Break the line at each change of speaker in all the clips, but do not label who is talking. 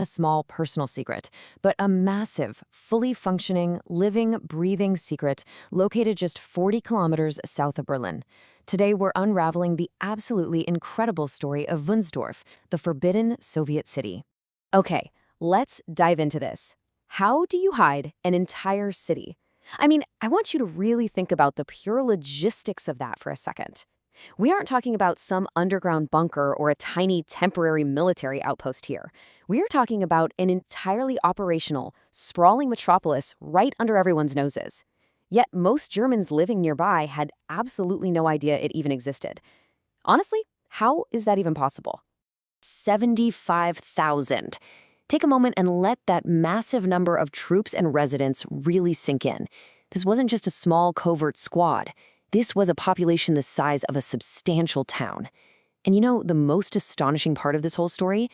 a small personal secret, but a massive, fully functioning, living, breathing secret located just 40 kilometers south of Berlin. Today, we're unraveling the absolutely incredible story of Wünsdorf, the forbidden Soviet city. Okay, let's dive into this. How do you hide an entire city? I want you to really think about the pure logistics of that for a second. We aren't talking about some underground bunker or a tiny temporary military outpost here. We are talking about an entirely operational, sprawling metropolis right under everyone's noses. Yet most Germans living nearby had absolutely no idea it even existed. Honestly, how is that even possible? 75,000. Take a moment and let that massive number of troops and residents really sink in. This wasn't just a small covert squad. This was a population the size of a substantial town. And you know, the most astonishing part of this whole story?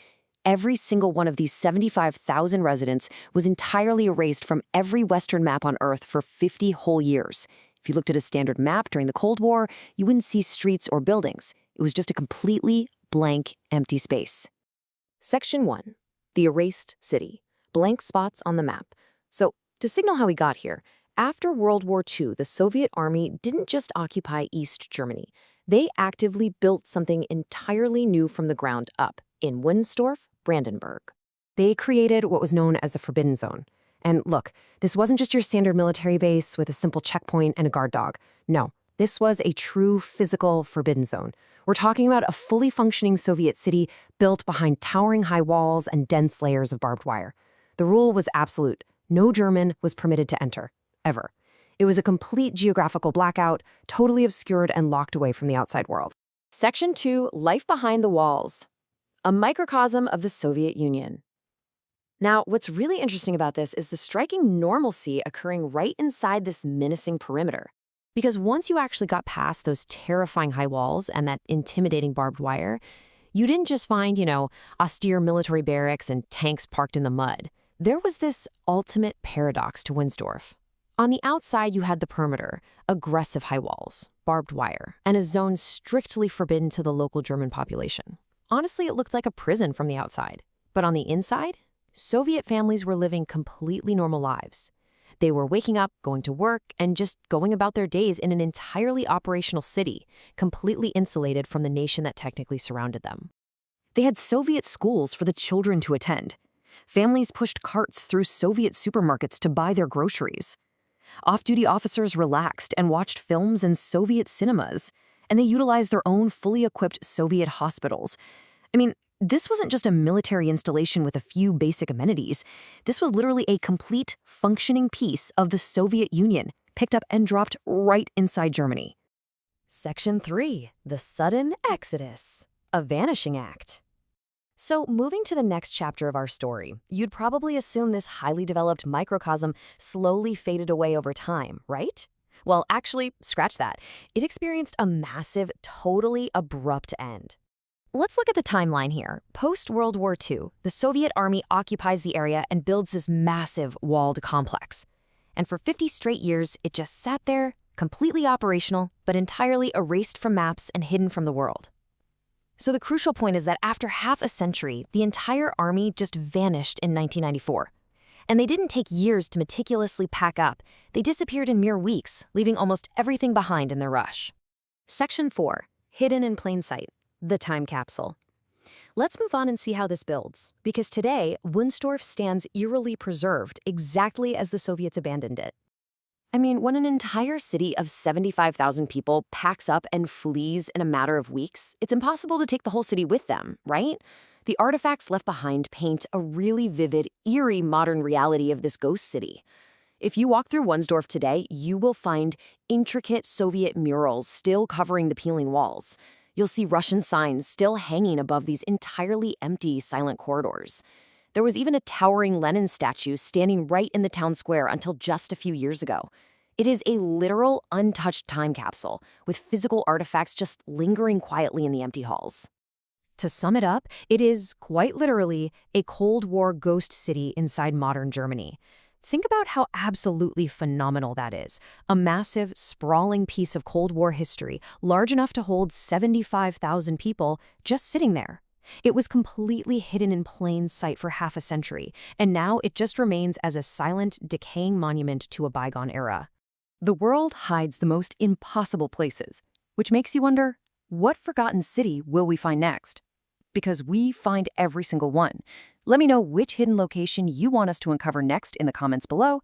Every single one of these 75,000 residents was entirely erased from every Western map on Earth for 50 whole years. If you looked at a standard map during the Cold War, you wouldn't see streets or buildings. It was just a completely blank, empty space. Section 1. The Erased City. Blank spots on the map. So, to signal how we got here, after World War II, the Soviet army didn't just occupy East Germany. They actively built something entirely new from the ground up in Wünsdorf, Brandenburg. They created what was known as a Forbidden Zone. And look, this wasn't just your standard military base with a simple checkpoint and a guard dog. No, this was a true physical Forbidden Zone. We're talking about a fully functioning Soviet city built behind towering high walls and dense layers of barbed wire. The rule was absolute. No German was permitted to enter. Ever. It was a complete geographical blackout, totally obscured and locked away from the outside world. Section 2, Life Behind the Walls. A microcosm of the Soviet Union. Now, what's really interesting about this is the striking normalcy occurring right inside this menacing perimeter. Because once you actually got past those terrifying high walls and that intimidating barbed wire, you didn't just find, austere military barracks and tanks parked in the mud. There was this ultimate paradox to Wünsdorf. On the outside, you had the perimeter, aggressive high walls, barbed wire, and a zone strictly forbidden to the local German population. Honestly, it looked like a prison from the outside. But on the inside, Soviet families were living completely normal lives. They were waking up, going to work, and just going about their days in an entirely operational city, completely insulated from the nation that technically surrounded them. They had Soviet schools for the children to attend. Families pushed carts through Soviet supermarkets to buy their groceries. Off-duty officers relaxed and watched films in Soviet cinemas, and they utilized their own fully equipped Soviet hospitals. This wasn't just a military installation with a few basic amenities. This was literally a complete, functioning piece of the Soviet Union, picked up and dropped right inside Germany. Section 3. The Sudden Exodus. A Vanishing Act. So, moving to the next chapter of our story, you'd probably assume this highly developed microcosm slowly faded away over time, right? Well, actually, scratch that. It experienced a massive, totally abrupt end. Let's look at the timeline here. Post-World War II, the Soviet army occupies the area and builds this massive walled complex. And for 50 straight years, it just sat there, completely operational, but entirely erased from maps and hidden from the world. So the crucial point is that after half a century, the entire army just vanished in 1994. And they didn't take years to meticulously pack up. They disappeared in mere weeks, leaving almost everything behind in their rush. Section 4. Hidden in Plain Sight. The Time Capsule. Let's move on and see how this builds, because today, Wünsdorf stands eerily preserved exactly as the Soviets abandoned it. When an entire city of 75,000 people packs up and flees in a matter of weeks, it's impossible to take the whole city with them, right? The artifacts left behind paint a really vivid, eerie modern reality of this ghost city. If you walk through Wünsdorf today, you will find intricate Soviet murals still covering the peeling walls. You'll see Russian signs still hanging above these entirely empty, silent corridors. There was even a towering Lenin statue standing right in the town square until just a few years ago. It is a literal, untouched time capsule, with physical artifacts just lingering quietly in the empty halls. To sum it up, it is, quite literally, a Cold War ghost city inside modern Germany. Think about how absolutely phenomenal that is. A massive, sprawling piece of Cold War history, large enough to hold 75,000 people, just sitting there.
It was completely hidden in plain sight for half a century, and now it just remains as a silent, decaying monument to a bygone era.
The world hides the most impossible places, which makes you wonder, what forgotten city will we find next? Because we find every single one. Let me know which hidden location you want us to uncover next in the comments below,